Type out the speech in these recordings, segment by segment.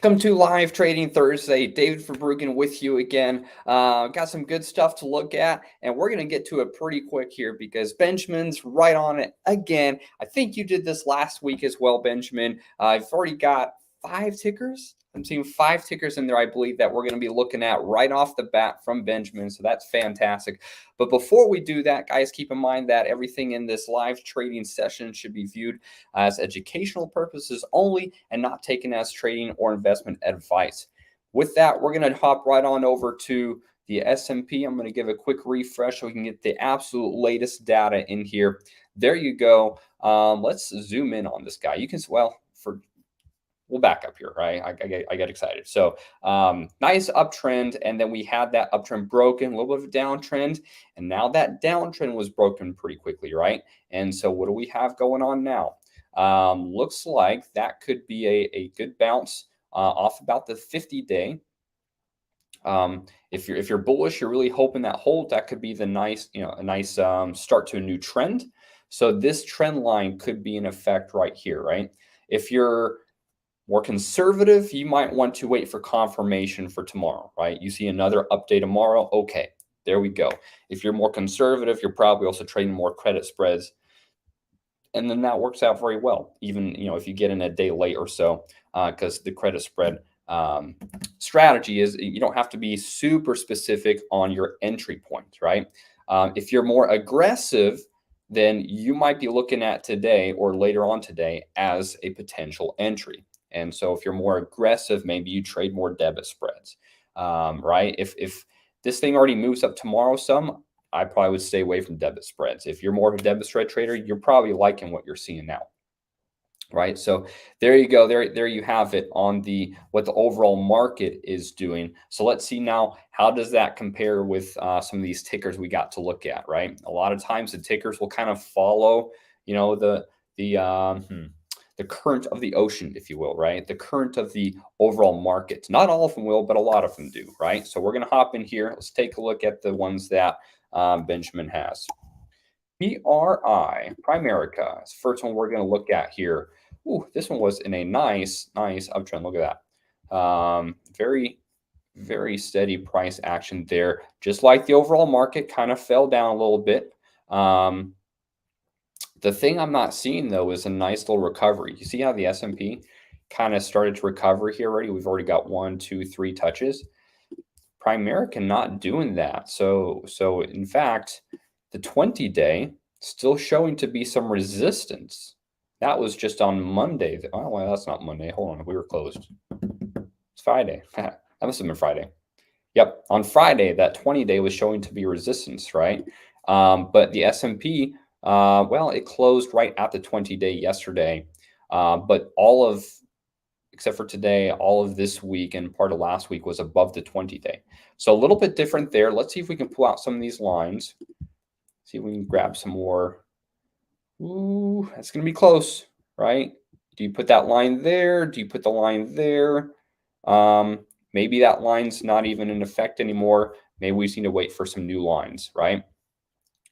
Welcome to Live Trading Thursday. David Verbruggen with you again. Got some good stuff to look at, and we're going to get to it pretty quick here because Benjamin's right on it again. I think you did this last week as well, Benjamin. I've already got 5 tickers. I'm seeing 5 tickers in there, I believe, that we're going to be looking at right off the bat from Benjamin. So that's fantastic. But before we do that, guys, keep in mind that everything in this live trading session should be viewed as educational purposes only and not taken as trading or investment advice. With that, we're going to hop right on over to the S&P. I'm going to give a quick refresh so we can get the absolute latest data in here. There you go. Let's zoom in on this guy. You can, we'll back up here, right? I get excited. So nice uptrend, and then we had that uptrend broken, a little bit of a downtrend, and now that downtrend was broken pretty quickly, right? And so what do we have going on now? Looks like that could be a good bounce off about the 50-day. If you're bullish, you're really hoping that hold. That could be a nice start to a new trend. So this trend line could be in effect right here, right? If you're more conservative, you might want to wait for confirmation for tomorrow, right? You see another update tomorrow. Okay, there we go. If you're more conservative, you're probably also trading more credit spreads. And then that works out very well, even if you get in a day late or so, because the credit spread strategy is you don't have to be super specific on your entry point, right? If you're more aggressive, then you might be looking at today or later on today as a potential entry. And so if you're more aggressive, maybe you trade more debit spreads, right? If this thing already moves up tomorrow some, I probably would stay away from debit spreads. If you're more of a debit spread trader, you're probably liking what you're seeing now, right? So there you go. There you have it on what the overall market is doing. So let's see now, how does that compare with some of these tickers we got to look at, right? A lot of times the tickers will kind of follow, the current of the ocean, if you will, right? The current of the overall market. Not all of them will, but a lot of them do, right? So we're going to hop in here. Let's take a look at the ones that Benjamin has. Primerica is the first one we're going to look at here. Ooh, this one was in a nice uptrend. Look at that. Very, very steady price action there. Just like the overall market kind of fell down a little bit. The thing I'm not seeing, though, is a nice little recovery. You see how the S&P kind of started to recover here already? We've already got 1, 2, 3 touches. Primerica not doing that. So in fact, the 20-day still showing to be some resistance. That was just on Monday. Oh, well, that's not Monday. Hold on. We were closed. It's Friday. That must have been Friday. Yep. On Friday, that 20-day was showing to be resistance, right? But the S&P, it closed right at the 20-day yesterday. But except for today, all of this week and part of last week was above the 20-day. So a little bit different there. Let's see if we can pull out some of these lines. See if we can grab some more. Ooh, that's going to be close, right? Do you put that line there? Do you put the line there? Maybe that line's not even in effect anymore. Maybe we just need to wait for some new lines, right?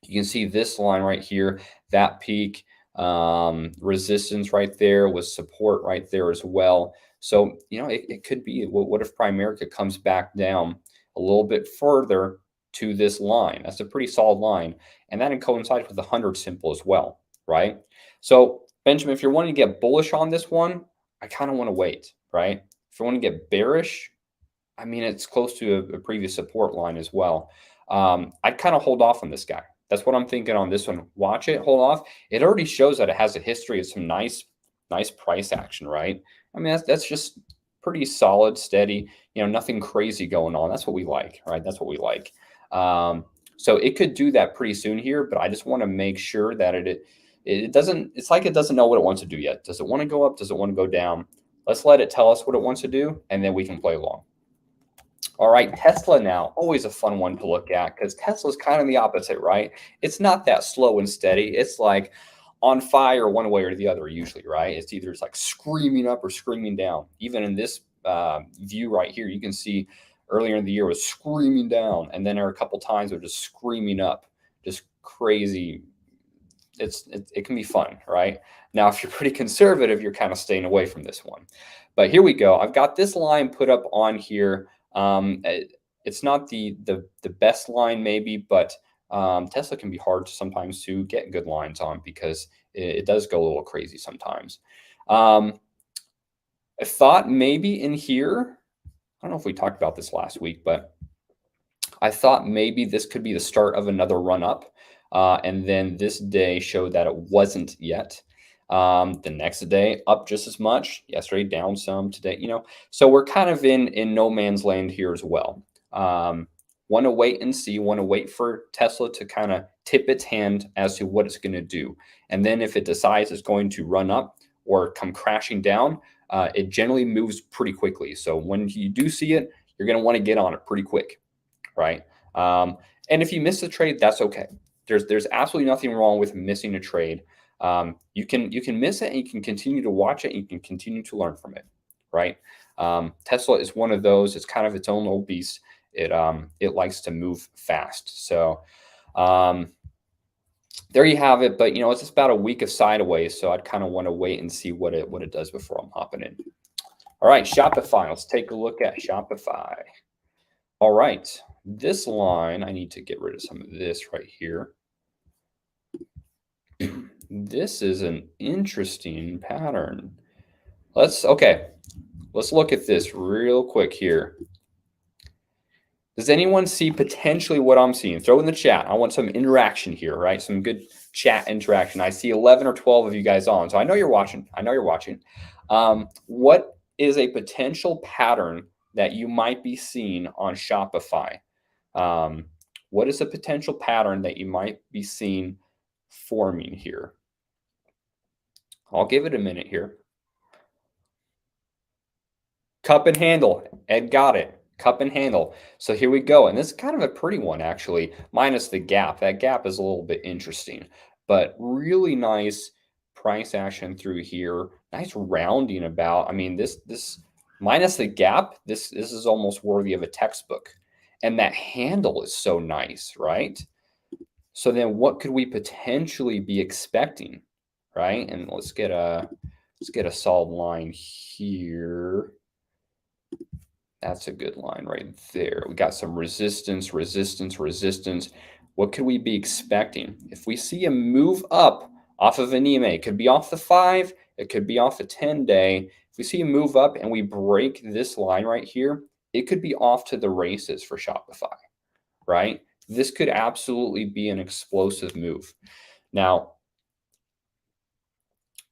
You can see this line right here, that peak, resistance right there with support right there as well. So, it could be, what if Primerica comes back down a little bit further to this line? That's a pretty solid line. And that coincides with the 100 symbol as well, right? So, Benjamin, if you're wanting to get bullish on this one, I kind of want to wait, right? If you want to get bearish, I mean, it's close to a previous support line as well. I'd kind of hold off on this guy. That's what I'm thinking on this one. Watch it, hold off. It already shows that it has a history of some nice price action, right? I mean, that's just pretty solid, steady. Nothing crazy going on. That's what we like, right? That's what we like. So it could do that pretty soon here, but I just want to make sure that it doesn't. It's like it doesn't know what it wants to do yet. Does it want to go up? Does it want to go down? Let's let it tell us what it wants to do, and then we can play along. All right, Tesla now, always a fun one to look at because Tesla's kind of the opposite, right? It's not that slow and steady. It's like on fire one way or the other usually, right? It's either like screaming up or screaming down. Even in this view right here, you can see earlier in the year was screaming down, and then there are a couple times of just screaming up, just crazy it can be fun, right? Now, if you're pretty conservative, you're kind of staying away from this one. But here we go. I've got this line put up on here. It's not the best line maybe, but Tesla can be hard sometimes to get good lines on because it does go a little crazy sometimes. I thought maybe in here, I don't know if we talked about this last week, but I thought maybe this could be the start of another run up. And then this day showed that it wasn't yet. The next day up just as much. Yesterday down some. Today, so we're kind of in no man's land here as well. Want to wait and see. Want to wait for Tesla to kind of tip its hand as to what it's going to do, and then if it decides it's going to run up or come crashing down, it generally moves pretty quickly. So when you do see it, you're going to want to get on it pretty quick, right? And if you miss a trade, that's okay. There's absolutely nothing wrong with missing a trade. You can miss it and you can continue to watch it and you can continue to learn from it, right? Tesla is one of those. It's kind of its own little beast. It likes to move fast. So there you have it. But it's just about a week of sideways, so I'd kind of want to wait and see what it does before I'm hopping in. All right, Shopify. Let's take a look at Shopify. All right, this line, I need to get rid of some of this right here. This is an interesting pattern. Let's look at this real quick here. Does anyone see potentially what I'm seeing? Throw in the chat. I want some interaction here, right? Some good chat interaction. I see 11 or 12 of you guys on, so I know you're watching. What is a potential pattern that you might be seeing on Shopify? What is a potential pattern that you might be seeing forming here? I'll give it a minute here. Cup and handle. Ed got it. Cup and handle. So here we go. And this is kind of a pretty one, actually, minus the gap. That gap is a little bit interesting, but really nice price action through here. Nice rounding about. I mean, this minus the gap, this is almost worthy of a textbook. And that handle is so nice, right? So then what could we potentially be expecting, right? And let's get a solid line here. That's a good line right there. We got some resistance. What could we be expecting? If we see a move up off of an EMA, it could be off the 5, it could be off a 10-day. If we see a move up and we break this line right here, it could be off to the races for Shopify, right? This could absolutely be an explosive move. Now,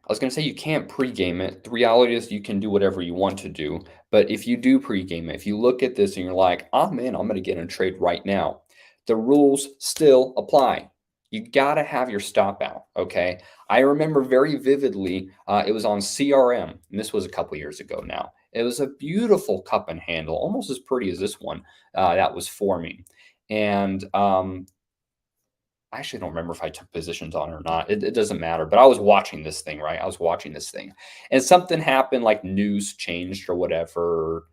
I was going to say you can't pregame it. The reality is you can do whatever you want to do. But if you do pregame it, if you look at this and you're like, oh man, I'm going to get in a trade right now, the rules still apply. You got to have your stop out, okay? I remember very vividly, it was on CRM, and this was a couple years ago now. It was a beautiful cup and handle, almost as pretty as this one that was forming. And I actually don't remember if I took positions on it or not. It doesn't matter. But I was watching this thing, right? I was watching this thing. And something happened, like news changed or whatever.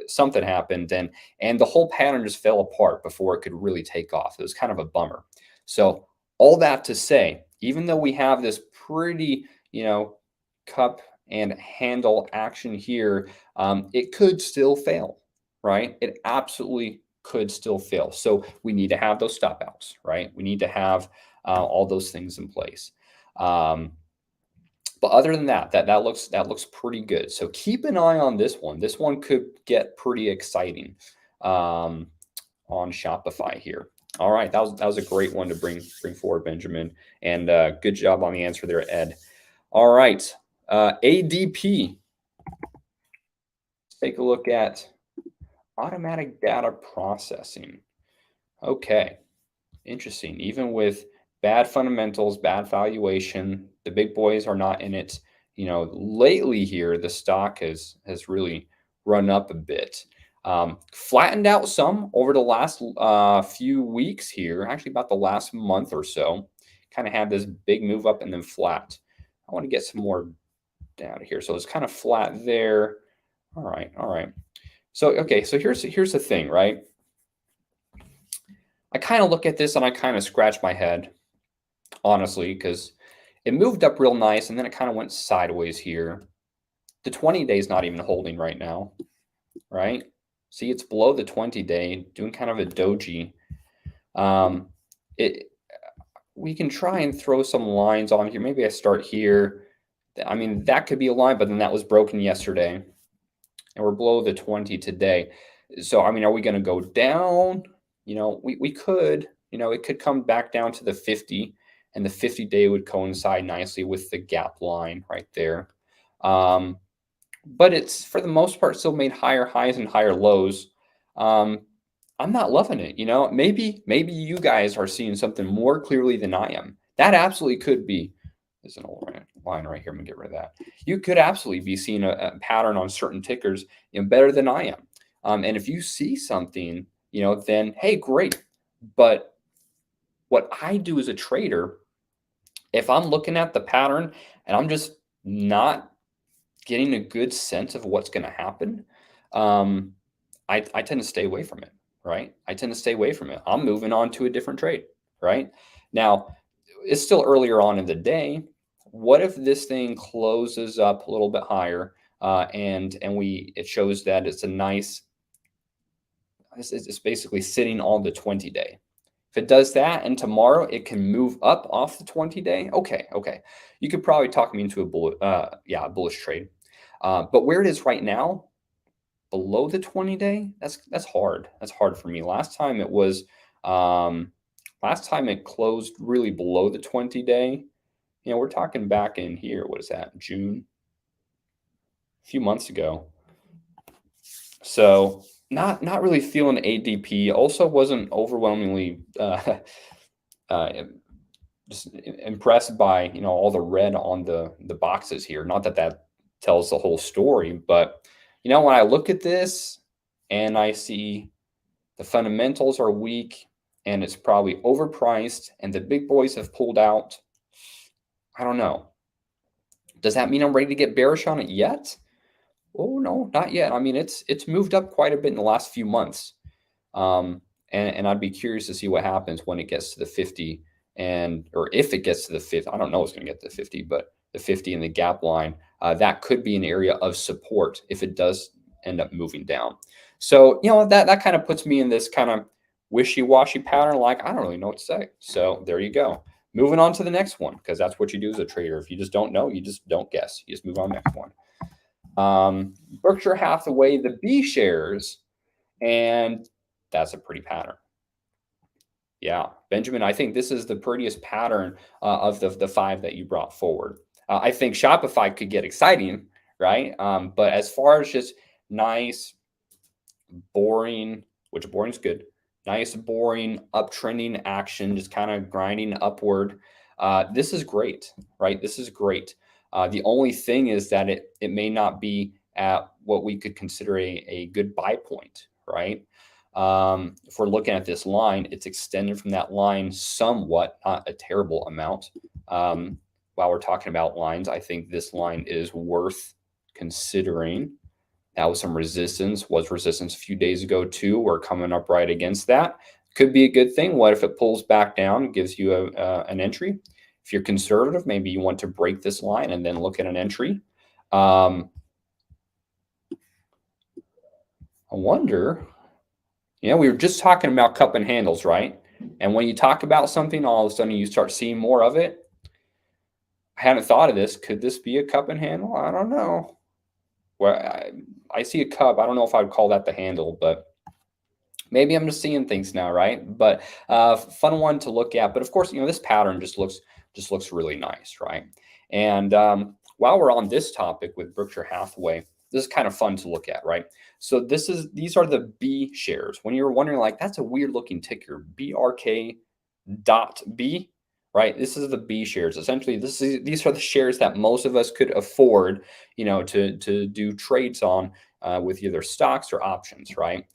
Something happened and the whole pattern just fell apart before it could really take off. It was kind of a bummer. So all that to say, even though we have this pretty, cup and handle action here, it could still fail, right? It absolutely could still fail. So we need to have those stop outs, right? We need to have all those things in place. But other than that, that looks pretty good. So keep an eye on this one. This one could get pretty exciting on Shopify here. All right, that was a great one to bring forward, Benjamin, and good job on the answer there, Ed. All right, ADP. Let's take a look at automatic data processing. Okay, interesting. Even with bad fundamentals, bad valuation, the big boys are not in it. Lately here, the stock has really run up a bit. Flattened out some over the last few weeks here, actually about the last month or so. Kind of had this big move up and then flat. I want to get some more data here. So it's kind of flat there. All right. So, okay, so here's the thing, right? I kind of look at this and I kind of scratch my head. honestly, because it moved up real nice and then it kind of went sideways here. The 20-day is not even holding right now, right? See, it's below the 20-day, doing kind of a doji. Um, it we can try and throw some lines on here. Maybe I start here. I mean, that could be a line, but then that was broken yesterday, and we're below the 20 today. So, I mean, are we going to go down? We could. It could come back down to the 50, and the 50-day would coincide nicely with the gap line right there. But it's for the most part still made higher highs and higher lows. Um, I'm not loving it. Maybe you guys are seeing something more clearly than I am. That absolutely could be. There's an old line right here. I'm gonna get rid of that. You could absolutely be seeing a pattern on certain tickers, better than I am. And if you see something, then hey, great. But what I do as a trader, if I'm looking at the pattern and I'm just not getting a good sense of what's going to happen, um, I tend to stay away from it, right? I tend to stay away from it. I'm moving on to a different trade, right? Now, it's still earlier on in the day. What if this thing closes up a little bit higher, and it shows that it's a nice, it's basically sitting on the 20-day. If it does that and tomorrow it can move up off the 20-day, okay. You could probably talk me into a bullish trade. But where it is right now, below the 20-day, that's hard. That's hard for me. Last time it closed really below the 20-day. We're talking back in here. What is that? June, a few months ago. So not really feeling ADP. Also wasn't overwhelmingly uh, just impressed by all the red on the boxes here. Not that tells the whole story, but when I look at this and I see the fundamentals are weak and it's probably overpriced and the big boys have pulled out, I don't know. Does that mean I'm ready to get bearish on it yet? Oh no, not yet. I mean, it's moved up quite a bit in the last few months. And I'd be curious to see what happens when it gets to the 50 or if it gets to the 50. I don't know it's going to get to the 50, but the 50 and the gap line, that could be an area of support if it does end up moving down. So, that kind of puts me in this kind of wishy-washy pattern. Like, I don't really know what to say. So there you go. Moving on to the next one, because that's what you do as a trader. If you just don't know, you just don't guess. You just move on to the next one. Berkshire Hathaway, the B shares, and that's a pretty pattern. Yeah, Benjamin, I think this is the prettiest pattern of the five that you brought forward. I think Shopify could get exciting, right? But as far as just nice, boring, which boring's good, nice, boring, uptrending action, just kind of grinding upward. This is great, right? This is great. The only thing is that it may not be at what we could consider a good buy point, right? If we're looking at this line, it's extended from that line somewhat, not a terrible amount. While we're talking about lines, I think this line is worth considering. That was some resistance, was resistance a few days ago too. We're coming up right against that. Could be a good thing. What if it pulls back down, gives you an entry? If you're conservative, maybe you want to break this line and then look at an entry. I wonder, we were just talking about cup and handles, right? And when you talk about something, all of a sudden you start seeing more of it. I hadn't thought of this. Could this be a cup and handle? I don't know. Well, I see a cup. I don't know if I would call that the handle, but maybe I'm just seeing things now, right? But fun one to look at. But of course, this pattern just looks really nice, right? And while we're on this topic with Berkshire Hathaway, this is kind of fun to look at, right? So these are the B shares. When you're wondering, like, that's a weird looking ticker, BRK.B, right? This is the B shares. Essentially, these are the shares that most of us could afford, to do trades on with either stocks or options, right?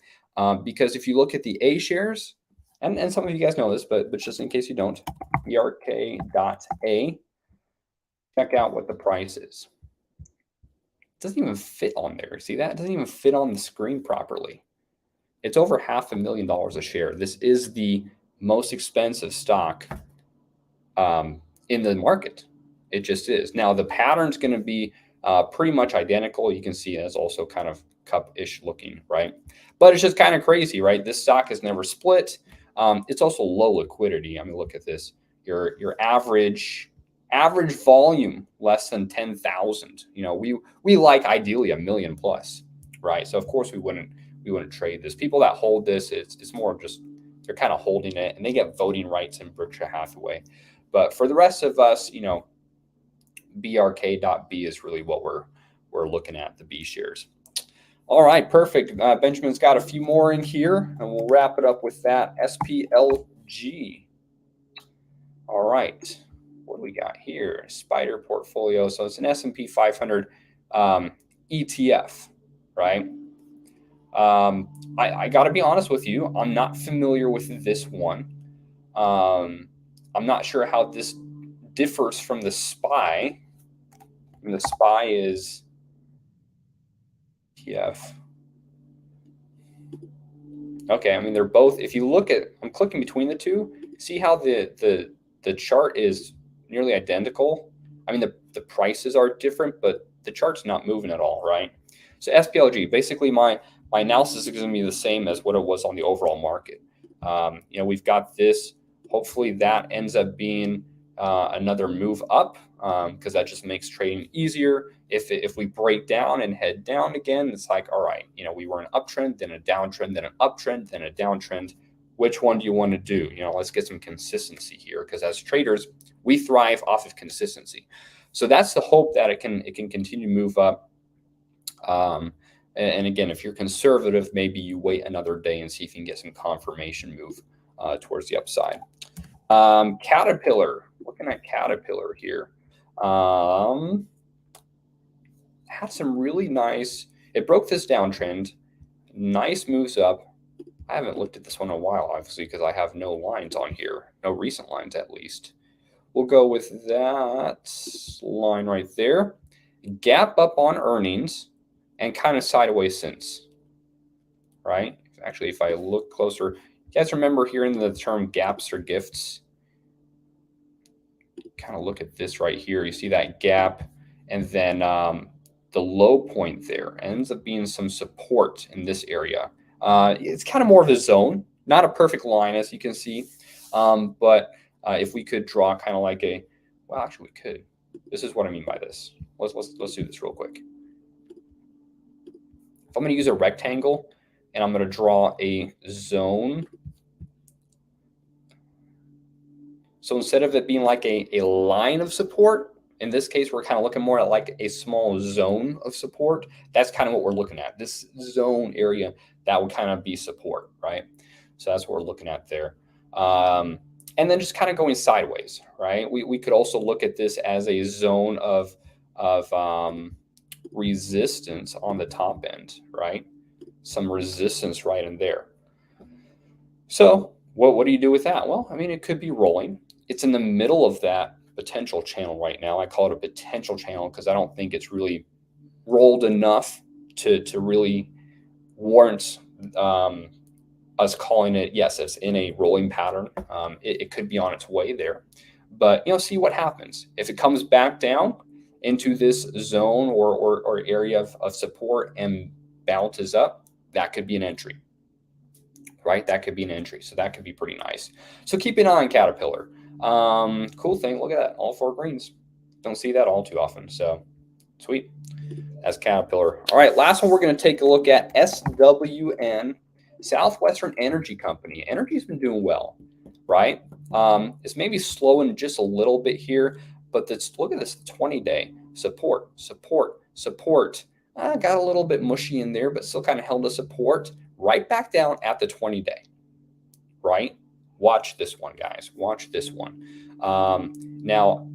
Because if you look at the A shares, and some of you guys know this, but just in case you don't, BRK.A, check out what the price is. It doesn't even fit on there. See that? It doesn't even fit on the screen properly. It's over $500,000 a share. This is the most expensive stock in the market. It just is. Now the pattern's going to be pretty much identical. You can see it's also kind of cup-ish looking, right? But it's just kind of crazy, right? This stock has never split. It's also low liquidity. I mean, look at this. Your average volume less than 10,000. You know, we like ideally a million plus, right? So of course we wouldn't trade this. People that hold this, it's more of just they're kind of holding it, and they get voting rights in Berkshire Hathaway. But for the rest of us, you know, BRK.B is really what we're looking at, the B shares. All right, perfect. Benjamin's got a few more in here, and we'll wrap it up with that. SPLG. All right, what do we got here? Spider portfolio. So it's an S&P 500 ETF, right? I got to be honest with you. I'm not familiar with this one. I'm not sure how this differs from the SPY. And the SPY is ETF. Okay, I mean they're both. If you look at, I'm clicking between the two. See how the chart is nearly identical. I mean the prices are different, but the chart's not moving at all, right? So SPLG, basically my analysis is going to be the same as what it was on the overall market. You know, we've got this. Hopefully that ends up being another move up, because that just makes trading easier. If we break down and head down again, it's like, all right, you know, we were an uptrend, then a downtrend, then an uptrend, then a downtrend. Which one do you want to do? You know, let's get some consistency here, because as traders, we thrive off of consistency. So that's the hope, that it can continue to move up. And again, if you're conservative, maybe you wait another day and see if you can get some confirmation move towards the upside. Caterpillar, looking at Caterpillar here. Had some really nice, it broke this downtrend, nice moves up. I haven't looked at this one in a while, obviously, because I have no lines on here, no recent lines at least. We'll go with that line right there. Gap up on earnings and kind of sideways since, right? Actually, if I look closer, you guys remember hearing the term gaps or gifts? Kind of look at this right here. You see that gap, and then the low point there ends up being some support in this area. It's kind of more of a zone, not a perfect line, as you can see. But if we could draw kind of like a, well, actually we could. This is what I mean by this. Let's do this real quick. If I'm going to use a rectangle and I'm going to draw a zone. So instead of it being like a line of support, in this case, we're kind of looking more at like a small zone of support. That's kind of what we're looking at. This zone area, that would kind of be support, right? So that's what we're looking at there. And then just kind of going sideways, right? We could also look at this as a zone of resistance on the top end, right? Some resistance right in there. So what do you do with that? Well, I mean, it could be rolling. It's in the middle of that potential channel right now. I call it a potential channel because I don't think it's really rolled enough to really warrant us calling it, yes, it's in a rolling pattern. It could be on its way there, but you know, see what happens. If it comes back down into this zone or area of support and bounces up, that could be an entry, right? That could be an entry. So that could be pretty nice. So keep an eye on Caterpillar. Cool thing. Look at that. All four greens. Don't see that all too often. So sweet. That's Caterpillar. All right. Last one, we're going to take a look at SWN, Southwestern Energy Company. Energy's been doing well, right? It's maybe slowing just a little bit here, but look at this 20-day support. Got a little bit mushy in there, but still kind of held a support right back down at the 20-day, right? Watch this one, guys. Watch this one. Now,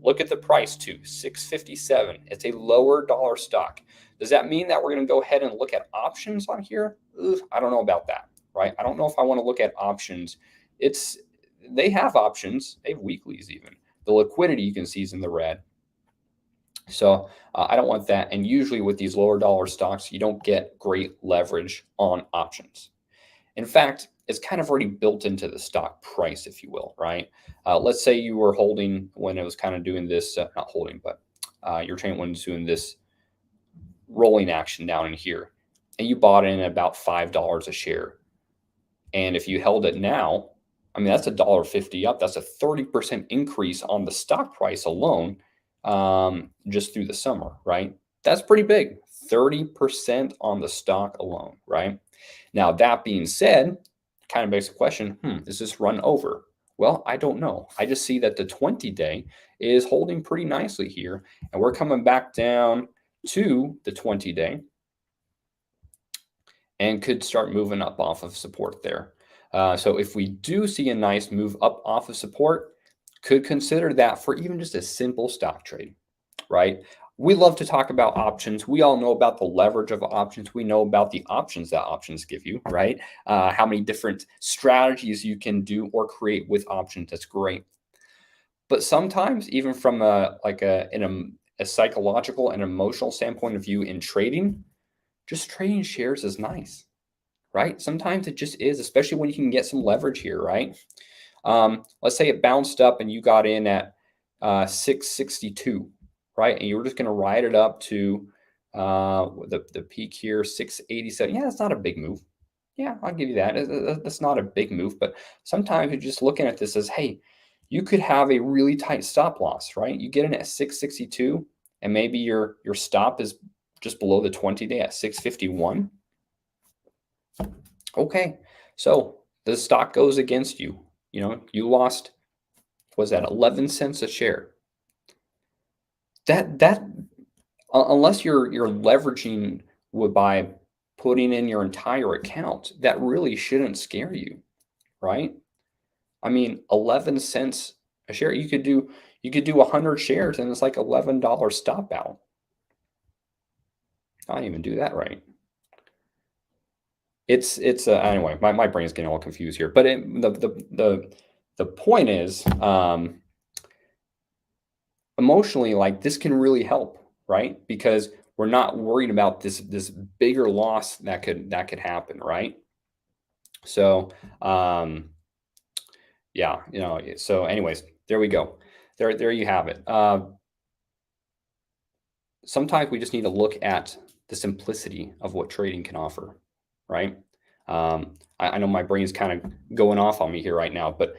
look at the price too, $6.57. It's a lower dollar stock. Does that mean that we're going to go ahead and look at options on here? I don't know about that, right? I don't know if I want to look at options. They have options. They have weeklies even. The liquidity you can see is in the red. So I don't want that. And usually with these lower dollar stocks, you don't get great leverage on options. In fact, is kind of already built into the stock price, if you will, right? Let's say you were holding when it was kind of doing this, not holding, but you're trading when it's doing this rolling action down in here, and you bought in at about $5 a share. And if you held it now, I mean, that's $1.50 up. That's a 30% increase on the stock price alone, just through the summer, right? That's pretty big. 30% on the stock alone, right? Now, that being said, kind of begs the question, is this run over? Well, I don't know. I just see that the 20-day is holding pretty nicely here, and we're coming back down to the 20-day and could start moving up off of support there. So if we do see a nice move up off of support, could consider that for even just a simple stock trade, right? We love to talk about options. We all know about the leverage of options. We know about the options that options give you, right? How many different strategies you can do or create with options. That's great. But sometimes, even from a psychological and emotional standpoint of view in trading, just trading shares is nice, right? Sometimes it just is, especially when you can get some leverage here, right? Let's say it bounced up and you got in at 662, right? And you were just going to ride it up to the peak here, 687. Yeah, that's not a big move. Yeah, I'll give you that. That's not a big move, but sometimes you're just looking at this as, hey, you could have a really tight stop loss, right? You get in at 662, and maybe your stop is just below the 20-day at 651. Okay, so the stock goes against you. You know, you lost, was that 11 cents a share? That unless you're leveraging by putting in your entire account, that really shouldn't scare you, right? I mean, 11 cents a share. You could do 100 shares and it's like $11 stop out. I didn't even do that right. It's anyway, my brain's getting all confused here. But the point is, emotionally, like, this can really help, right? Because we're not worried about this bigger loss that could happen, right? So yeah, you know, so anyways, there we go. There you have it. Sometimes we just need to look at the simplicity of what trading can offer, right? I know my brain's kind of going off on me here right now, but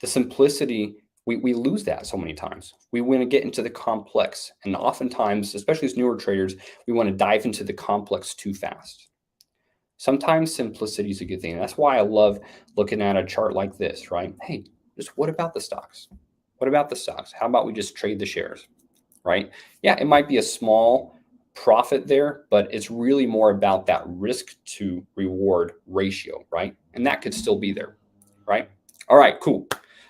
the simplicity, we lose that so many times. We want to get into the complex, and oftentimes, especially as newer traders, we want to dive into the complex too fast. Sometimes simplicity is a good thing. And that's why I love looking at a chart like this, right? Hey, just what about the stocks? What about the stocks? How about we just trade the shares, right? Yeah, it might be a small profit there, but it's really more about that risk to reward ratio, right? And that could still be there, right? All right, cool.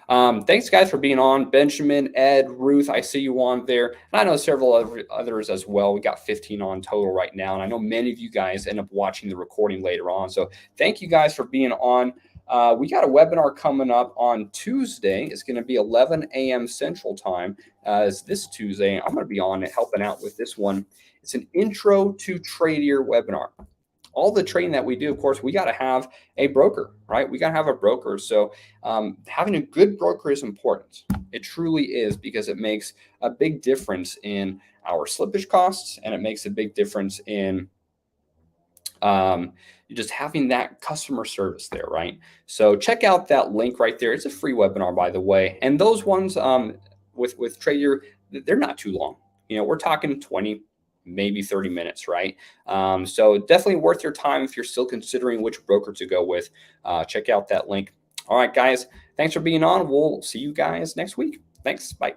Thanks, guys, for being on. Benjamin, Ed, Ruth, I see you on there. And I know several others as well. We got 15 on total right now. And I know many of you guys end up watching the recording later on. So thank you guys for being on. We got a webinar coming up on Tuesday. It's going to be 11 a.m. Central Time. It's this Tuesday. I'm going to be on it helping out with this one. It's an intro to Tradier webinar. All the trading that we do, of course, we got to have a broker, right? We got to have a broker. So having a good broker is important. It truly is, because it makes a big difference in our slippage costs, and it makes a big difference in just having that customer service there, right? So check out that link right there. It's a free webinar, by the way. And those ones with Tradier, they're not too long. You know, we're talking 20, maybe 30 minutes, right? So definitely worth your time if you're still considering which broker to go with. Check out that link. All right, guys, thanks for being on. We'll see you guys next week. Thanks. Bye.